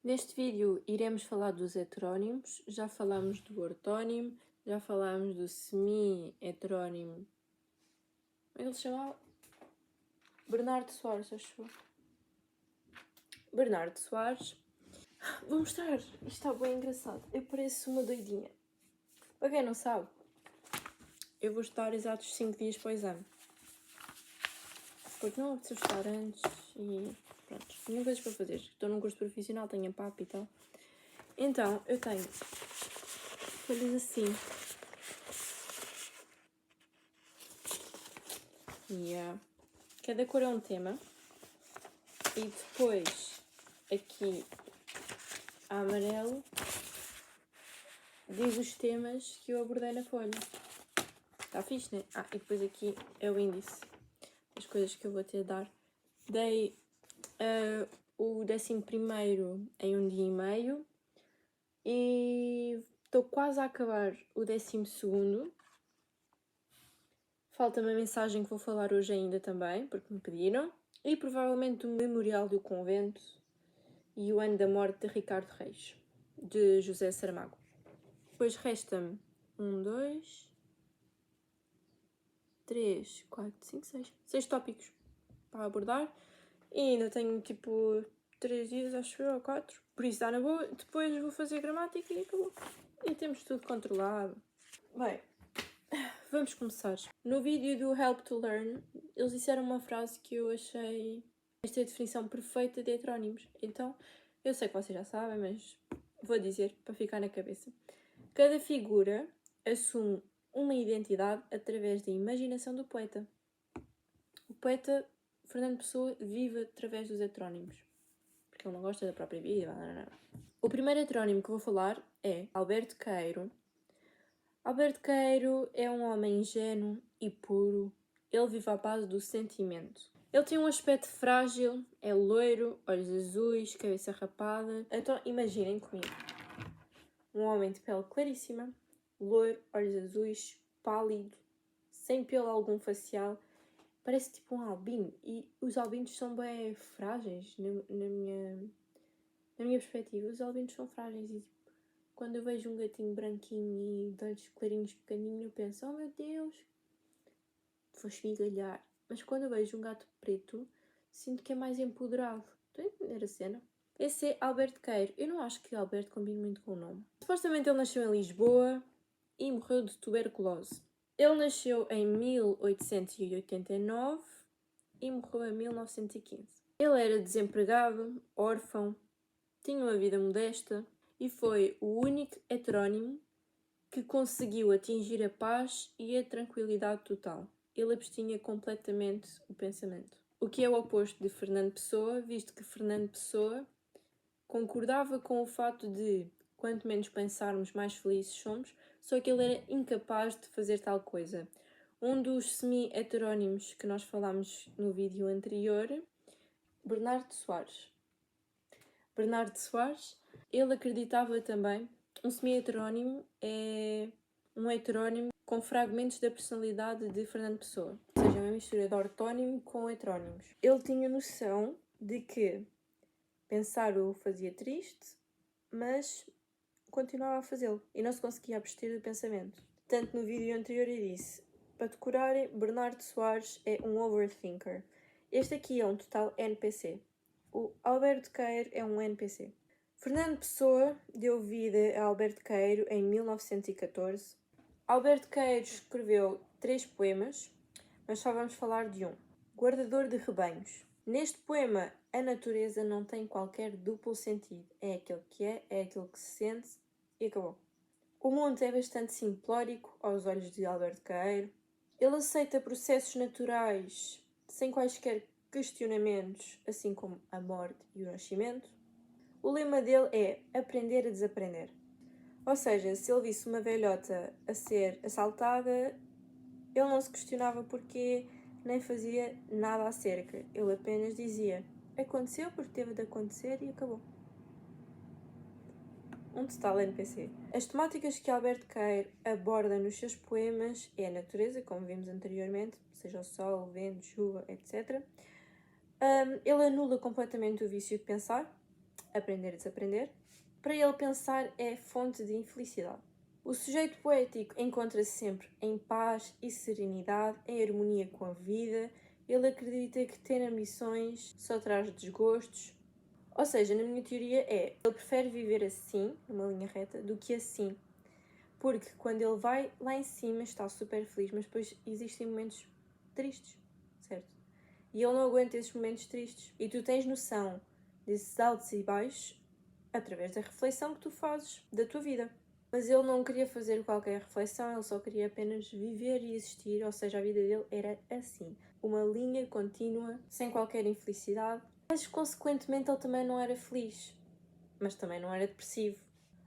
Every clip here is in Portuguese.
Neste vídeo iremos falar dos heterónimos, já falámos do ortónimo, já falámos do semi-heterónimo. Ele se chamava Bernardo Soares, acho. Bernardo Soares. Vou mostrar, isto está bem engraçado. Eu pareço uma doidinha. Para quem não sabe, eu vou estar exatos 5 dias para o exame. Porque não apeteceu estar antes e pronto, tenho coisas para fazer. Estou num curso profissional, tenho a PAP e tal. Então, eu tenho folhas assim. Cada cor é um tema. E depois, aqui, a amarelo, diz os temas que eu abordei na folha. Está fixe, né? E depois aqui é o índice. As coisas que eu vou ter de dar. Dei o 11º em 1 dia e meio. E estou quase a acabar o 12º. Falta-me a mensagem que vou falar hoje ainda também, porque me pediram. E provavelmente o Memorial do Convento e o ano da morte de Ricardo Reis, de José Saramago. Depois resta-me 1, 2, 3, 4, 5, 6. 6 tópicos para abordar. E ainda tenho tipo 3 dias, acho eu, ou 4. Por isso dá na boa. Depois vou fazer gramática e acabou. E temos tudo controlado. Bem, vamos começar. No vídeo do Help to Learn, eles disseram uma frase que eu achei esta é a definição perfeita de heterónimos. Então, eu sei que vocês já sabem, mas vou dizer para ficar na cabeça. Cada figura assume uma identidade através da imaginação do poeta. O poeta Fernando Pessoa vive através dos heterónimos, porque ele não gosta da própria vida. O primeiro heterónimo que vou falar é Alberto Queiro. Alberto Queiro é um homem ingênuo e puro. Ele vive à base do sentimento. Ele tem um aspecto frágil, é loiro, olhos azuis, cabeça rapada. Então imaginem comigo. Um homem de pele claríssima, loiro, olhos azuis, pálido, sem pelo algum facial. Parece tipo um albino. E os albinos são bem frágeis, na minha perspectiva. Os albinos são frágeis e tipo, quando eu vejo um gatinho branquinho e de olhos clarinhos pequenininho, eu penso, oh meu Deus, vou esmigalhar. Mas quando eu vejo um gato preto, sinto que é mais empoderado. Estou a entender a cena? Esse é Alberto Queiro. Eu não acho que Alberto combine muito com o nome. Supostamente ele nasceu em Lisboa e morreu de tuberculose. Ele nasceu em 1889 e morreu em 1915. Ele era desempregado, órfão, tinha uma vida modesta e foi o único heterónimo que conseguiu atingir a paz e a tranquilidade total. Ele abstinha completamente o pensamento. O que é o oposto de Fernando Pessoa, visto que Fernando Pessoa concordava com o fato de, quanto menos pensarmos, mais felizes somos, só que ele era incapaz de fazer tal coisa. Um dos semi-heterónimos que nós falámos no vídeo anterior, Bernardo Soares. Bernardo Soares, ele acreditava também, um semi-heterónimo é um heterónimo com fragmentos da personalidade de Fernando Pessoa, ou seja, uma mistura de ortónimo com heterónimos. Ele tinha noção de que pensar o fazia triste, mas continuava a fazê-lo e não se conseguia abster do pensamento. Tanto no vídeo anterior eu disse, para decorarem, Bernardo Soares é um overthinker. Este aqui é um total NPC. O Alberto Queiro é um NPC. Fernando Pessoa deu vida a Alberto Queiro em 1914. Alberto Queiro escreveu 3 poemas, mas só vamos falar de um. Guardador de Rebanhos. Neste poema, a natureza não tem qualquer duplo sentido. É aquilo que é aquilo que se sente e acabou. O mundo é bastante simplórico aos olhos de Alberto Queiro. Ele aceita processos naturais sem quaisquer questionamentos, assim como a morte e o nascimento. O lema dele é aprender a desaprender. Ou seja, se ele visse uma velhota a ser assaltada, ele não se questionava porquê, nem fazia nada acerca. Ele apenas dizia, aconteceu porque teve de acontecer e acabou. Um total NPC. As temáticas que Alberto Queiro aborda nos seus poemas é a natureza, como vimos anteriormente, seja o sol, o vento, chuva, etc. Ele anula completamente o vício de pensar. aprender e desaprender. Para ele, pensar é fonte de infelicidade. O sujeito poético encontra-se sempre em paz e serenidade, em harmonia com a vida. Ele acredita que ter ambições só traz desgostos. Ou seja, na minha teoria ele prefere viver assim, numa linha reta, do que assim. Porque quando ele vai lá em cima está super feliz, mas depois existem momentos tristes, certo? E ele não aguenta esses momentos tristes. E tu tens noção desses altos e baixos através da reflexão que tu fazes da tua vida. Mas ele não queria fazer qualquer reflexão, ele só queria apenas viver e existir, ou seja, a vida dele era assim, uma linha contínua, sem qualquer infelicidade. Mas, consequentemente, ele também não era feliz, mas também não era depressivo.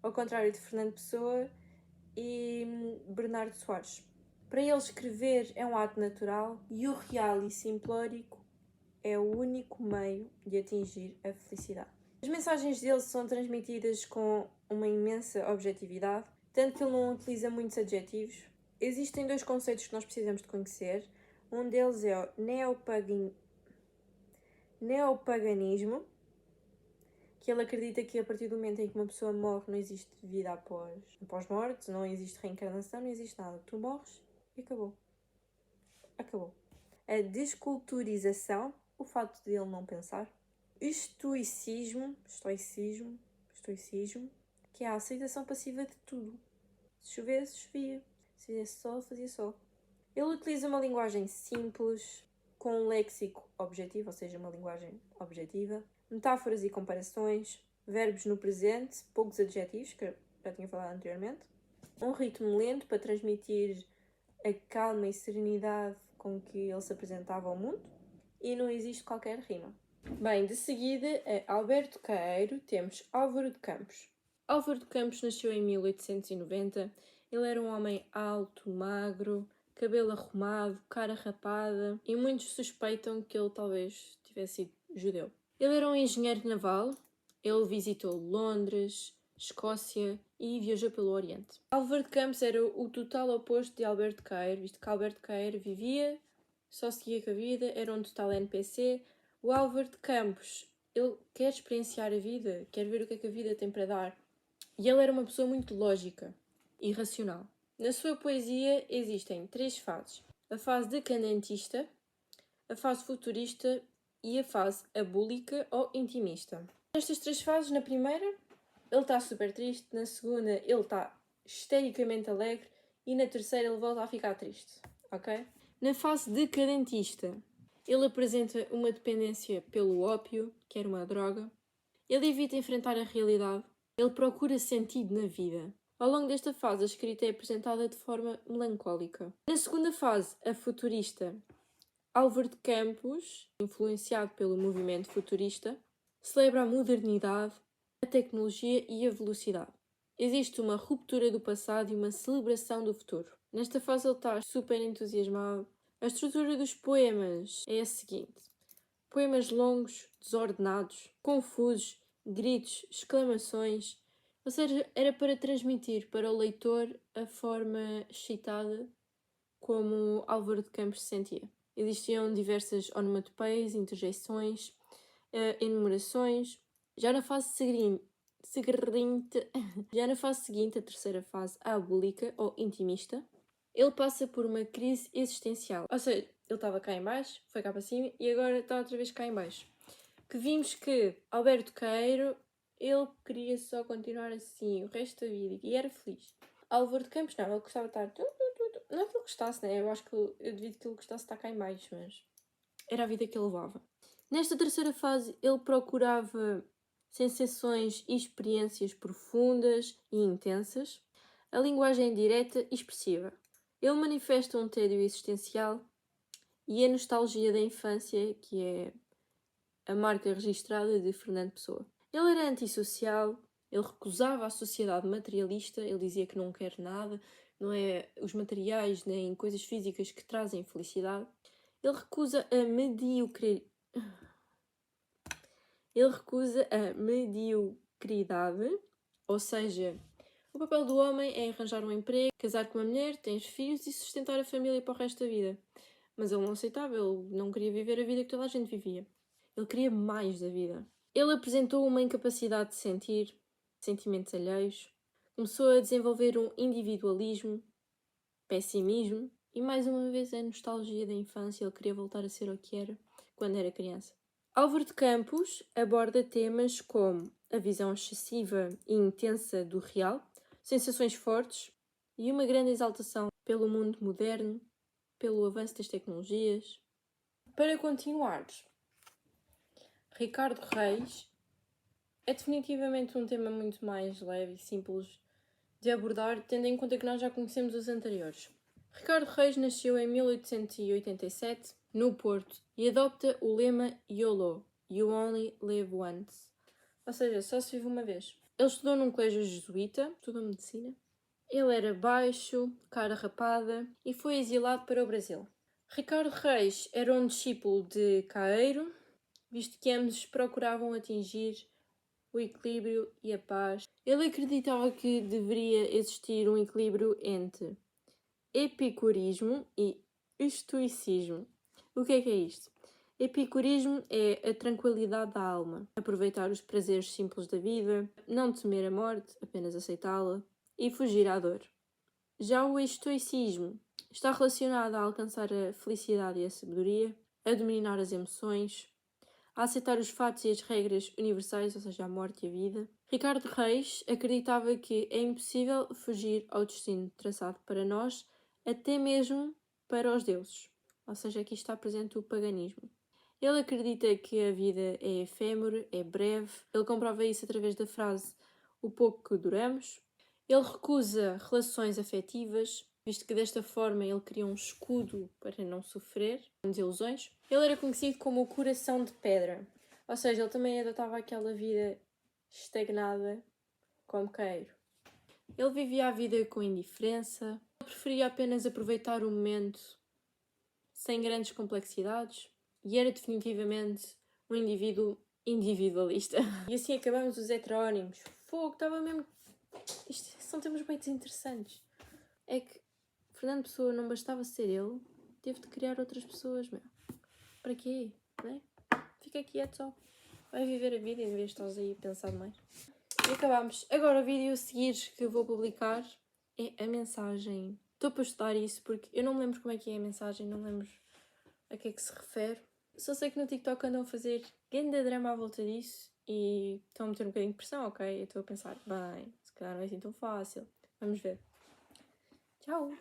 Ao contrário de Fernando Pessoa e Bernardo Soares. Para ele, escrever é um ato natural e o real e simplórico é o único meio de atingir a felicidade. As mensagens dele são transmitidas com uma imensa objetividade, tanto que ele não utiliza muitos adjetivos. Existem dois conceitos que nós precisamos de conhecer. Um deles é o neopaganismo, que ele acredita que a partir do momento em que uma pessoa morre não existe vida após morte, não existe reencarnação, não existe nada. Tu morres e acabou. Acabou. A desculturização, o facto de ele não pensar. Estoicismo, que é a aceitação passiva de tudo. Se chovesse, chovia. Se fizesse sol, fazia sol. Ele utiliza uma linguagem simples, com um léxico objetivo, ou seja, uma linguagem objetiva, metáforas e comparações, verbos no presente, poucos adjetivos, que eu já tinha falado anteriormente, um ritmo lento para transmitir a calma e serenidade com que ele se apresentava ao mundo, e não existe qualquer rima. Bem, de seguida a Alberto Caeiro temos Álvaro de Campos. Álvaro de Campos nasceu em 1890. Ele era um homem alto, magro, cabelo arrumado, cara rapada, e muitos suspeitam que ele talvez tivesse sido judeu. Ele era um engenheiro naval. Ele visitou Londres, Escócia e viajou pelo Oriente. Álvaro de Campos era o total oposto de Alberto Caeiro, visto que Alberto Caeiro vivia, só seguia com a vida, era um total NPC. O Álvaro de Campos, ele quer experienciar a vida, quer ver o que é que a vida tem para dar. E ele era uma pessoa muito lógica e racional. Na sua poesia existem 3 fases. A fase decadentista, a fase futurista e a fase abúlica ou intimista. Nestas 3 fases, na primeira, ele está super triste, na segunda, ele está histericamente alegre e na terceira, ele volta a ficar triste, ok? Na fase decadentista, ele apresenta uma dependência pelo ópio, que era uma droga. Ele evita enfrentar a realidade. Ele procura sentido na vida. Ao longo desta fase, a escrita é apresentada de forma melancólica. Na segunda fase, a futurista, Álvaro de Campos, influenciado pelo movimento futurista, celebra a modernidade, a tecnologia e a velocidade. Existe uma ruptura do passado e uma celebração do futuro. Nesta fase ele está super entusiasmado. A estrutura dos poemas é a seguinte: poemas longos, desordenados, confusos, gritos, exclamações. Ou seja, era para transmitir para o leitor a forma excitada como Álvaro de Campos se sentia. Existiam diversas onomatopeias, interjeições, enumerações. Já na fase seguinte, a terceira fase, a abúlica ou intimista, ele passa por uma crise existencial. Ou seja, ele estava cá em baixo, foi cá para cima e agora está outra vez cá em baixo. Que vimos que Alberto Caeiro, ele queria só continuar assim o resto da vida e era feliz. Álvaro de Campos não, ele gostava de estar... Não é que ele gostasse, né? Eu acho que eu devido que ele gostasse de estar cá em baixo, mas era a vida que ele levava. Nesta terceira fase, ele procurava sensações e experiências profundas e intensas, a linguagem direta e expressiva. Ele manifesta um tédio existencial e a nostalgia da infância, que é a marca registrada de Fernando Pessoa. Ele era antissocial, ele recusava a sociedade materialista, ele dizia que não quer nada, não é os materiais nem coisas físicas que trazem felicidade. Ele recusa a mediocridade, ou seja, o papel do homem é arranjar um emprego, casar com uma mulher, ter filhos e sustentar a família para o resto da vida. Mas ele não aceitava, ele não queria viver a vida que toda a gente vivia. Ele queria mais da vida. Ele apresentou uma incapacidade de sentir sentimentos alheios, começou a desenvolver um individualismo, pessimismo e, mais uma vez, a nostalgia da infância. Ele queria voltar a ser o que era quando era criança. Álvaro de Campos aborda temas como a visão excessiva e intensa do real, sensações fortes e uma grande exaltação pelo mundo moderno, pelo avanço das tecnologias. Para continuar, Ricardo Reis é definitivamente um tema muito mais leve e simples de abordar, tendo em conta que nós já conhecemos os anteriores. Ricardo Reis nasceu em 1887, no Porto, e adopta o lema YOLO, You Only Live Once, ou seja, só se vive uma vez. Ele estudou num colégio jesuíta, estudou medicina. Ele era baixo, cara rapada e foi exilado para o Brasil. Ricardo Reis era um discípulo de Caeiro, visto que ambos procuravam atingir o equilíbrio e a paz. Ele acreditava que deveria existir um equilíbrio entre epicurismo e estoicismo. O que é isto? Epicurismo é a tranquilidade da alma, aproveitar os prazeres simples da vida, não temer a morte, apenas aceitá-la e fugir à dor. Já o estoicismo está relacionado a alcançar a felicidade e a sabedoria, a dominar as emoções, a aceitar os fatos e as regras universais, ou seja, a morte e a vida. Ricardo Reis acreditava que é impossível fugir ao destino traçado para nós, até mesmo para os deuses. Ou seja, aqui está presente o paganismo. Ele acredita que a vida é efêmera, é breve. Ele comprova isso através da frase "o pouco que duramos". Ele recusa relações afetivas, visto que desta forma ele cria um escudo para não sofrer desilusões. Ele era conhecido como o coração de pedra, ou seja, ele também adotava aquela vida estagnada como Caeiro. Ele vivia a vida com indiferença, ele preferia apenas aproveitar o momento sem grandes complexidades e era definitivamente um indivíduo individualista. E assim acabamos os heterónimos. Fogo, estava mesmo... Isto são temas bem interessantes. É que Fernando Pessoa não bastava ser ele, teve de criar outras pessoas, meu. Para quê? Não é? Fica quieto só. Vai viver a vida em vez de estás aí a pensar demais. E acabamos. Agora o vídeo a seguir que eu vou publicar é a mensagem. Estou para estudar isso porque eu não me lembro como é que é a mensagem, não me lembro a que é que se refere. Só sei que no TikTok andam a fazer grande drama à volta disso e estão a meter um bocadinho de pressão, ok? Eu estou a pensar, bem, se calhar não é assim tão fácil. Vamos ver. Tchau!